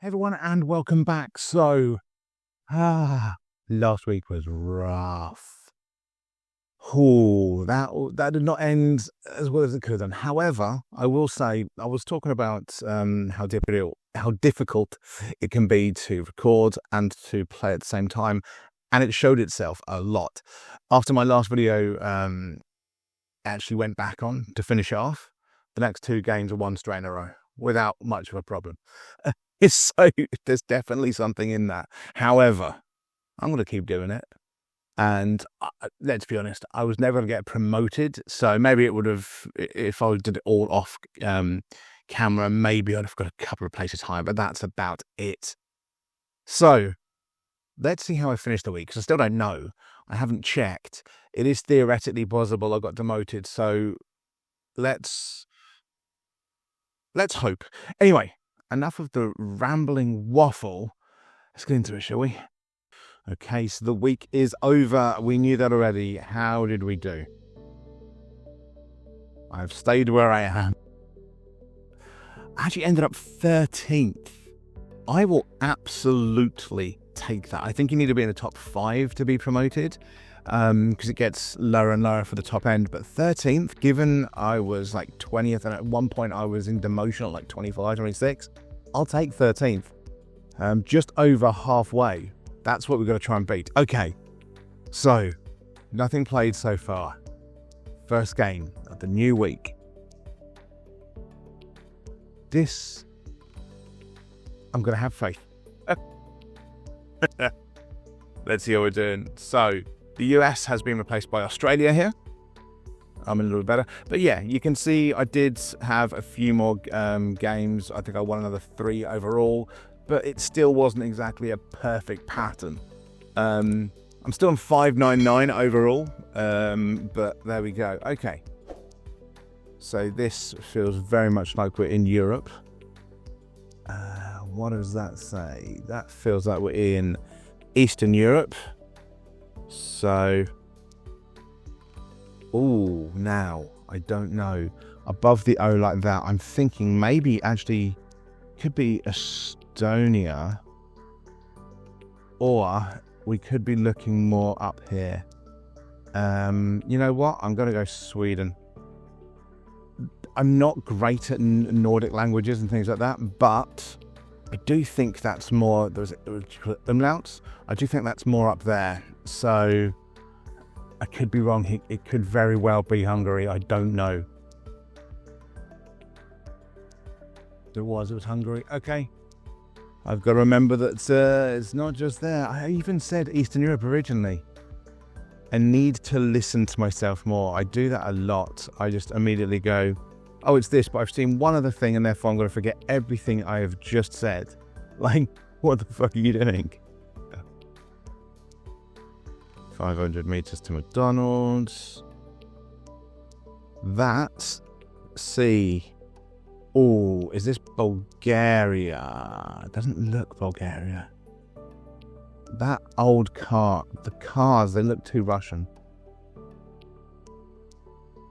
Everyone, and welcome back. So, last week was rough. That did not end as well as it could have done. However, I will say I was talking about how difficult it can be to record and to play at the same time, and it showed itself a lot. After my last video actually went back on to finish off, the next two games are one straight in a row without much of a problem. So there's definitely something in that. However, I'm going to keep doing it. And let's be honest, I was never going to get promoted. So maybe it would have, if I did it all off camera, maybe I'd have got a couple of places higher, but that's about it. So let's see how I finish the week, because I still don't know. I haven't checked. It is theoretically possible I got demoted. So let's hope. Anyway, enough of the rambling waffle. Let's get into it, shall we? Okay, so the week is over. We knew that already. How did we do? I've stayed where I am. I actually ended up 13th. I will absolutely take that. I think you need to be in the top 5 to be promoted, because it gets lower and lower for the top end. But 13th, given I was like 20th, and at one point I was in demotion at like 25, 26, I'll take 13th. Just over halfway. That's what we've got to try and beat. Okay, so nothing played so far. First game of the new week. This, I'm going to have faith. Let's see how we're doing. So the US has been replaced by Australia here. I'm a little bit better. But yeah, you can see I did have a few more games. I think I won another 3 overall. But it still wasn't exactly a perfect pattern. I'm still on 599 overall, but there we go. Okay, so this feels very much like we're in Europe. What does that say? That feels like we're in Eastern Europe. So, now, I don't know. Above the O like that, I'm thinking maybe actually could be Estonia, or we could be looking more up here. You know what? I'm going to go Sweden. I'm not great at Nordic languages and things like that, but I do think that's more, there's umlauts. I do think that's more up there. So I could be wrong. It could very well be Hungary. I don't know. It was Hungary. Okay. I've got to remember that it's not just there. I even said Eastern Europe originally. I need to listen to myself more. I do that a lot. I just immediately go, oh, it's this, but I've seen one other thing, and therefore I'm going to forget everything I have just said. Like, what the fuck are you doing? 500 meters to McDonald's. That. C. Oh, is this Bulgaria? It doesn't look Bulgaria. That old car, the cars, they look too Russian.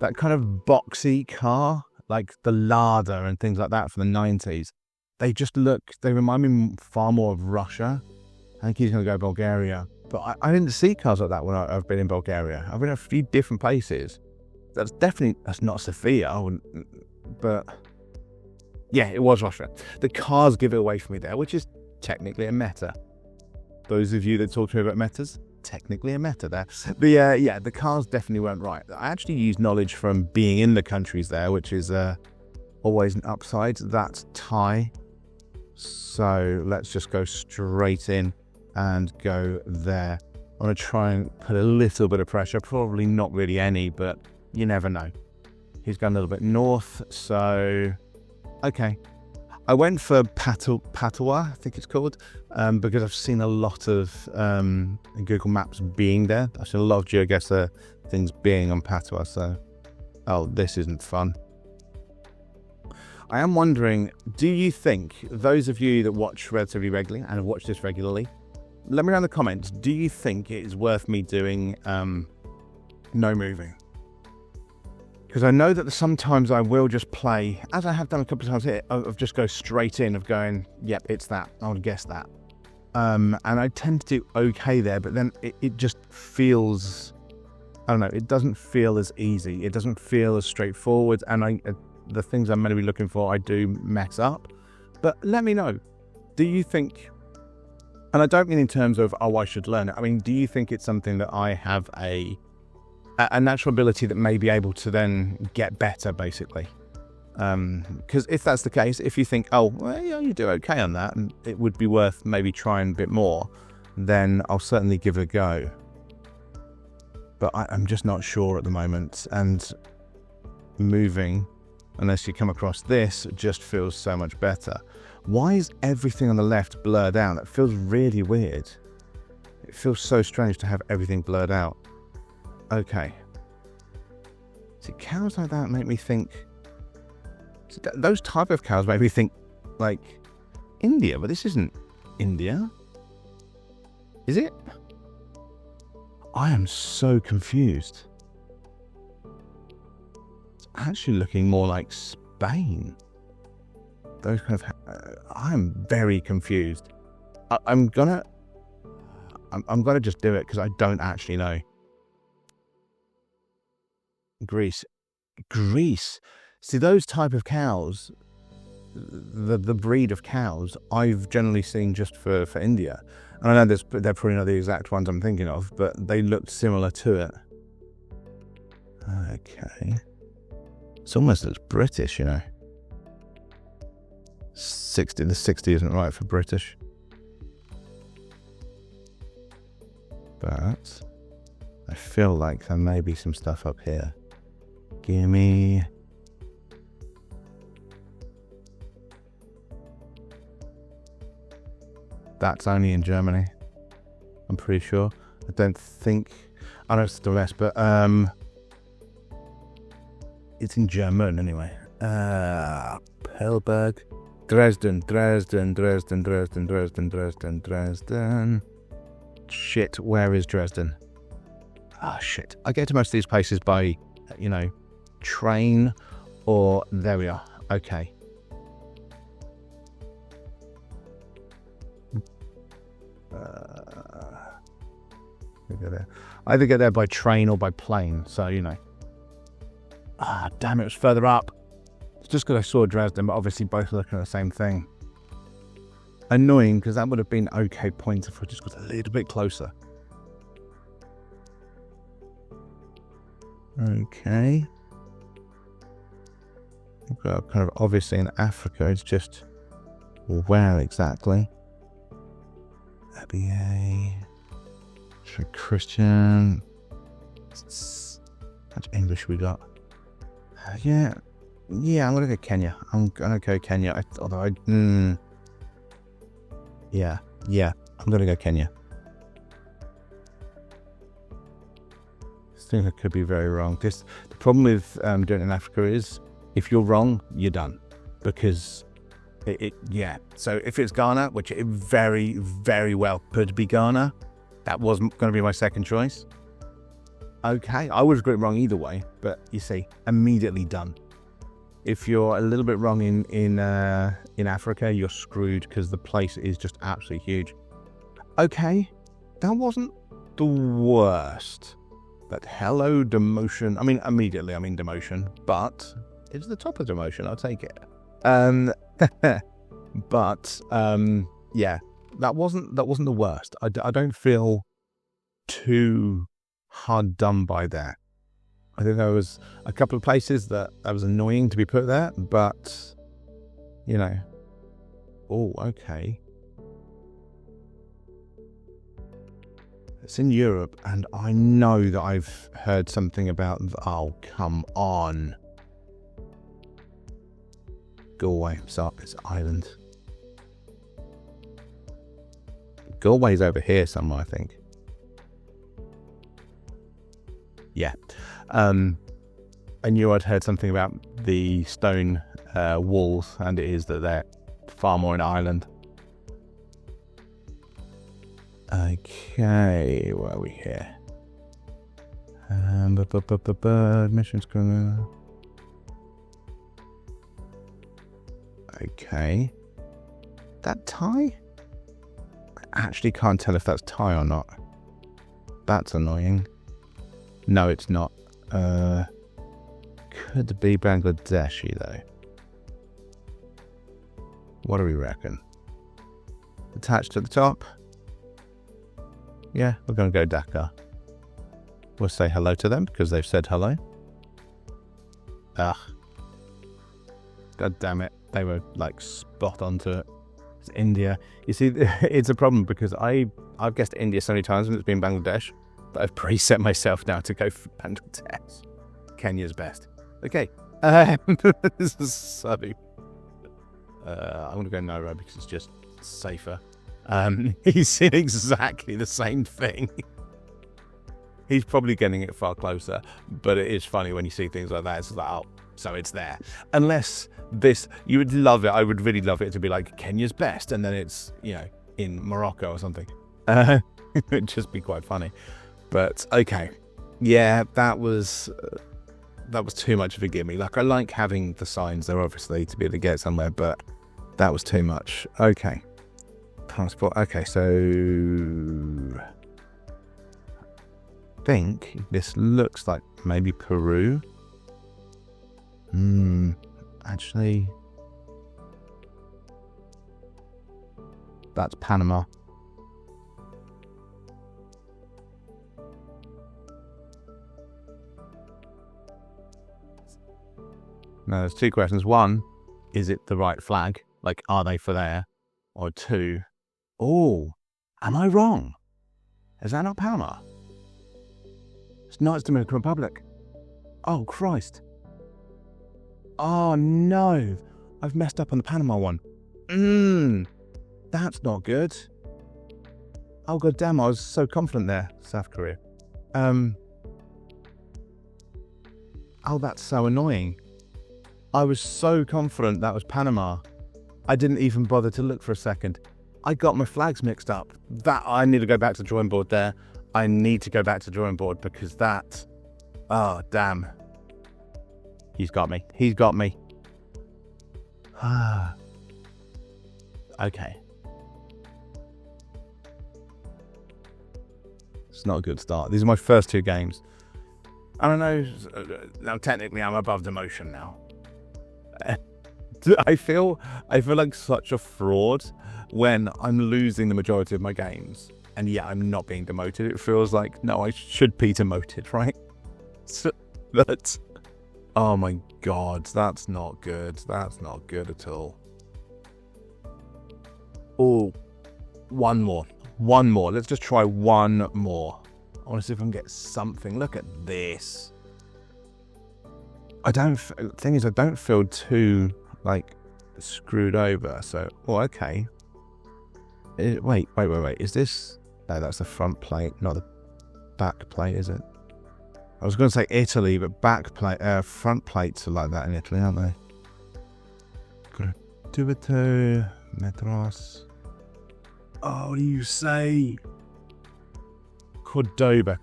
That kind of boxy car, like the Lada and things like that from the 90s. They remind me far more of Russia. I think he's going to go Bulgaria. But I didn't see cars like that when I've been in Bulgaria. I've been in a few different places. That's not Sofia, but yeah, it was Russia. The cars give it away for me there, which is technically a meta. Those of you that talk to me about metas, technically a meta there. But yeah, the cars definitely weren't right. I actually used knowledge from being in the countries there, which is always an upside. That's Thai. So let's just go straight in and go there. I'm going to try and put a little bit of pressure. Probably not really any, but you never know. He's going a little bit north, so okay. I went for Patawa, I think it's called, because I've seen a lot of Google Maps being there. I've seen a lot of Geoguessr things being on Patawa, so this isn't fun. I am wondering, do you think, those of you that watch relatively regularly and have watched this regularly, let me know in the comments, do you think it is worth me doing no moving? Because I know that sometimes I will just play, as I have done a couple of times here, of just go straight in of going, yep, it's that. I would guess that. And I tend to do okay there, but then it just feels, I don't know, it doesn't feel as easy. It doesn't feel as straightforward. And the things I'm meant to be looking for, I do mess up. But let me know. Do you think, and I don't mean in terms of, oh, I should learn it. I mean, do you think it's something that I have a natural ability that may be able to then get better, basically? Because if that's the case, if you think, oh, well, yeah, you do okay on that, and it would be worth maybe trying a bit more, then I'll certainly give it a go. But I'm just not sure at the moment, and moving, unless you come across this, just feels so much better. Why is everything on the left blurred out? That feels really weird. It feels so strange to have everything blurred out. Okay. See, cows like that make me think... Those type of cows make me think, like, India, but this isn't India. Is it? I am so confused. It's actually looking more like Spain. Those kind of... I'm very confused. I'm gonna just do it because I don't actually know. Greece. See, those type of cows, the breed of cows, I've generally seen just for India. And I know they're probably not the exact ones I'm thinking of, but they looked similar to it. Okay. It almost looks British, you know. The 60 isn't right for British. But I feel like there may be some stuff up here. Gimme. That's only in Germany, I'm pretty sure. I don't think, I know it's the rest, but it's in German anyway. Pelberg. Dresden. Shit, where is Dresden? Shit. I get to most of these places by, train, or there we are. Okay. I either get there by train or by plane, so damn, it was further up. It's just because I saw Dresden, but obviously both looking at the same thing. Annoying, because that would have been okay points if I just got a little bit closer. Okay. Kind of obviously in Africa, it's just where exactly? ABA, Christian. How much English we got? Yeah, I'm gonna go Kenya. I'm gonna go Kenya. I'm gonna go Kenya. I think I could be very wrong. The problem with doing it in Africa is if you're wrong, you're done, because so if it's Ghana, which it very, very well could be Ghana, that wasn't going to be my second choice. Okay, I would have got it wrong either way, but you see, immediately done. If you're a little bit wrong in Africa, you're screwed because the place is just absolutely huge. Okay, that wasn't the worst, but hello demotion. I mean, immediately, demotion, but it's the top of demotion. I'll take it. But that wasn't the worst. I don't feel too hard done by that. I think there was a couple of places that was annoying to be put there, but oh, okay. It's in Europe, and I know that I've heard something about. Oh, come on. Go away. Sorry, it's island. Galway's over here somewhere, I think. Yeah. I knew I'd heard something about the stone walls, and it is that they're far more in Ireland. Okay, where are we here? Missions going. Okay. That Thai? I actually can't tell if that's Thai or not. That's annoying. No, it's not. Could be Bangladeshi though. What do we reckon? Attached at the top? Yeah, we're going to go Dhaka. We'll say hello to them because they've said hello. Ugh. God damn it. They were like spot onto it. It's India. You see, it's a problem because I've guessed India so many times when it's been Bangladesh, but I've preset myself now to go for Bangladesh. Kenya's best. Okay. This is so... I'm going to go Nairobi because it's just safer. He's seen exactly the same thing. He's probably getting it far closer, but it is funny when you see things like that. It's like, oh, so it's there. Unless this, you would love it. I would really love it to be like Kenya's best, and then it's, you know, in Morocco or something. It'd just be quite funny. But okay, yeah, that was too much of a gimme. Like, I like having the signs there, obviously, to be able to get somewhere, but that was too much. Okay, passport. Okay, so I think this looks like maybe Peru. Actually, that's Panama. Now, there's two questions. One, is it the right flag? Like, are they for there? Or two, oh, am I wrong? Is that not Panama? It's not, it's Dominican Republic. Oh, Christ. Oh, no. I've messed up on the Panama one. That's not good. Oh, god damn, I was so confident there. South Korea. Oh, that's so annoying. I was so confident that was Panama. I didn't even bother to look for a second. I got my flags mixed up. That, I need to go back to the drawing board there. I need to go back to the drawing board because that... Oh, damn. He's got me. He's got me. Okay. It's not a good start. These are my first two games. I don't know. Now, technically, I'm above demotion now. I feel like such a fraud when I'm losing the majority of my games. And yeah, I'm not being demoted. It feels like, no, I should be demoted, right? So, but, oh my god, that's not good. That's not good at all. Oh, one more. One more. Let's just try one more. I want to see if I can get something. Look at this. Thing is, I don't feel too, like, screwed over. So, oh, okay. Wait. Is this... No, that's the front plate, not the back plate, is it? I was going to say Italy, but front plates are like that in Italy, aren't they? Gratuito, metros. Oh, you say... Cordoba.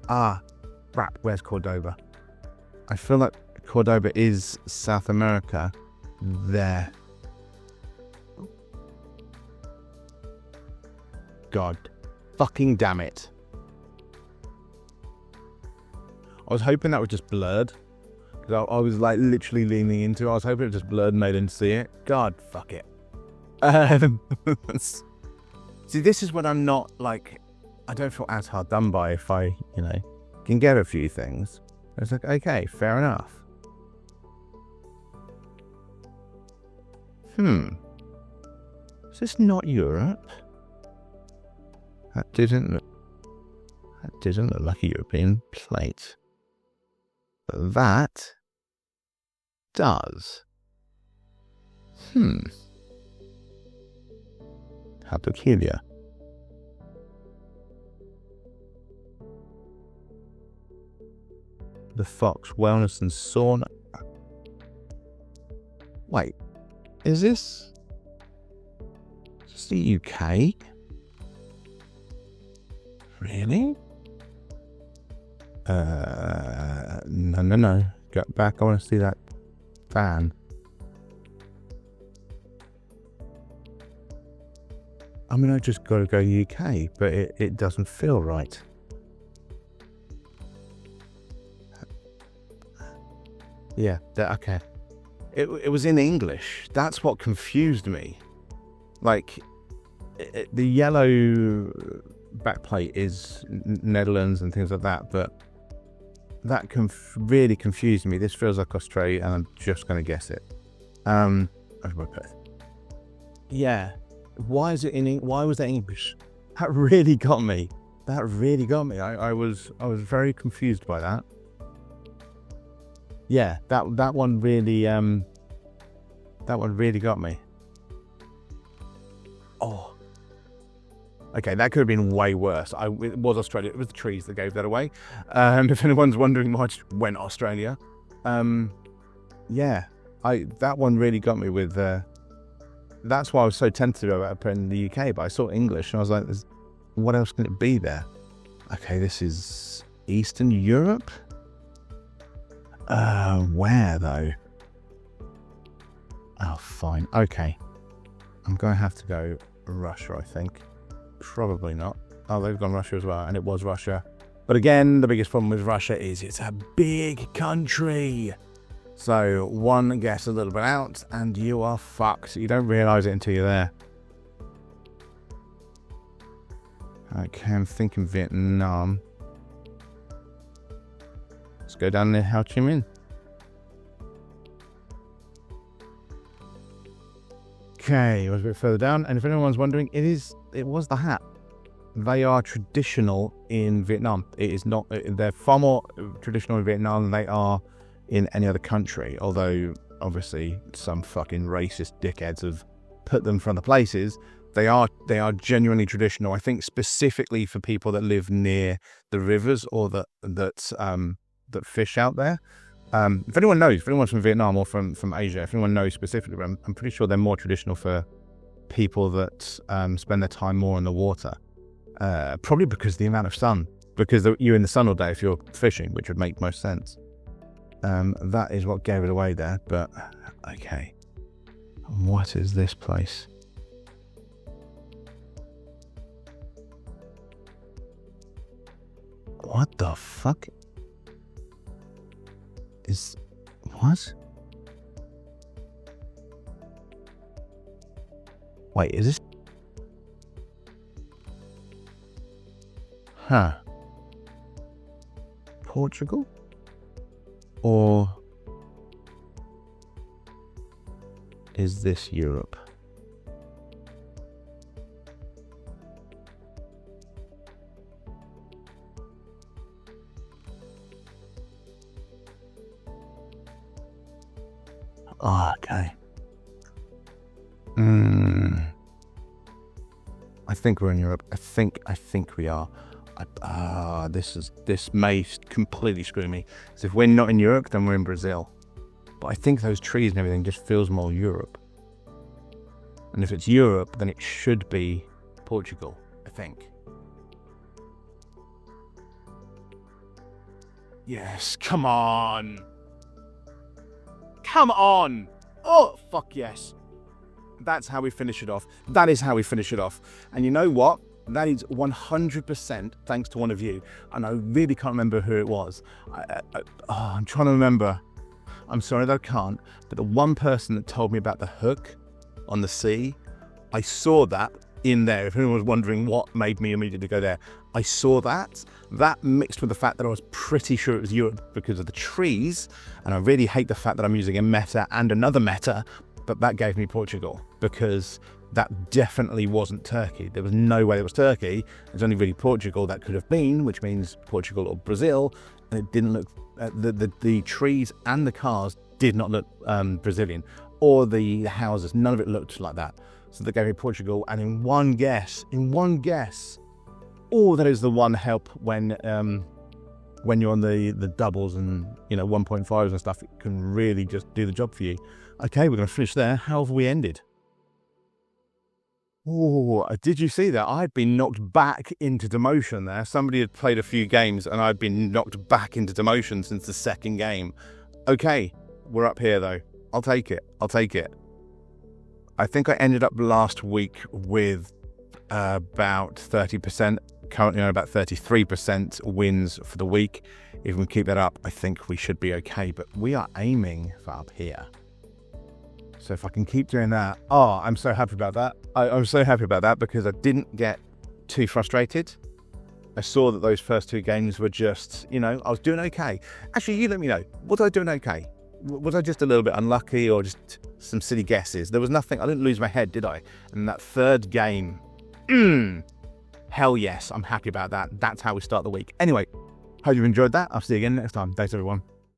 Ah, crap, where's Cordoba? I feel like Cordoba is South America. There. God. Fucking damn it. I was hoping that was just blurred. Because I was like literally leaning into it. I was hoping it was just blurred and they didn't see it. God, fuck it. See, this is when I'm not like... I don't feel as hard done by if I, you know, can get a few things. It's like, okay, fair enough. Is this not Europe? That didn't look like a European plate. But that does. How peculiar. The Fox Wellness and Sauna. Wait, is this the UK? Really? No. Go back. I want to see that fan. I mean, I just got to go UK, but it doesn't feel right. Yeah, okay. It was in English. That's what confused me. Like, the yellow backplate is Netherlands and things like that, but that really confused me. This feels like Australia, and I'm just going to guess it. Yeah. Why was that English? That really got me. I was very confused by that. Yeah, that one really got me. Oh, okay, that could have been way worse. It was Australia. It was the trees that gave that away. If anyone's wondering why I just went Australia, yeah, that one really got me with. That's why I was so tentative about putting the UK, but I saw English and I was like, what else can it be there? Okay, this is Eastern Europe. Where though? Oh, fine. Okay, I'm going to have to go Russia, I think. Probably not. Oh, they've gone Russia as well, and it was Russia. But again, the biggest problem with Russia is it's a big country. So one guess a little bit out, and you are fucked. You don't realise it until you're there. Okay, I'm thinking Vietnam. Let's go down to Ho Chi Minh. Okay, it was a bit further down, and if anyone's wondering, it was the hat. They are traditional in Vietnam. It is not. They're far more traditional in Vietnam than they are in any other country. Although, obviously, some fucking racist dickheads have put them from the places. They are genuinely traditional. I think specifically for people that live near the rivers or that fish out there. If anyone's from Vietnam or from Asia, if anyone knows specifically, I'm pretty sure they're more traditional for people that spend their time more in the water. Probably because of the amount of sun. Because you're in the sun all day if you're fishing, which would make most sense. That is what gave it away there. But, okay. What is this place? What the fuck? What? Wait, is this? Huh. Portugal? Or is this Europe? Oh, okay. I think we're in Europe. I think we are. This may completely screw me. So if we're not in Europe, then we're in Brazil. But I think those trees and everything just feels more Europe. And if it's Europe, then it should be Portugal, I think. Yes, come on. Come on! Oh, fuck yes. That's how we finish it off. That is how we finish it off. And you know what? That is 100% thanks to one of you. And I really can't remember who it was. I'm trying to remember. I'm sorry that I can't. But the one person that told me about the hook on the sea, I saw that in there. If anyone was wondering what made me immediately go there, I saw that. That mixed with the fact that I was pretty sure it was Europe because of the trees. And I really hate the fact that I'm using a meta and another meta, but that gave me Portugal because that definitely wasn't Turkey. There was no way it was Turkey. There's only really Portugal that could have been, which means Portugal or Brazil. And it didn't look, the trees and the cars did not look Brazilian, or the houses. None of it looked like that. So they gave me Portugal, and in one guess, that is the one help when you're on the doubles and 1.5s and stuff. It can really just do the job for you. Okay, we're going to finish there. How have we ended? Oh, did you see that? I'd been knocked back into demotion there. Somebody had played a few games and I'd been knocked back into demotion since the second game. Okay, we're up here though. I'll take it. I'll take it. I think I ended up last week with about 30%, currently on about 33% wins for the week. If we keep that up, I think we should be okay, but we are aiming for up here. So if I can keep doing that, I'm so happy about that. I'm so happy about that because I didn't get too frustrated. I saw that those first 2 games were just, I was doing okay. Actually, you let me know, was I doing okay? Was I just a little bit unlucky or just some silly guesses? There was nothing, I didn't lose my head, did I? And that 3rd game, hell yes, I'm happy about that. That's how we start the week. Anyway, hope you've enjoyed that. I'll see you again next time. Thanks, everyone.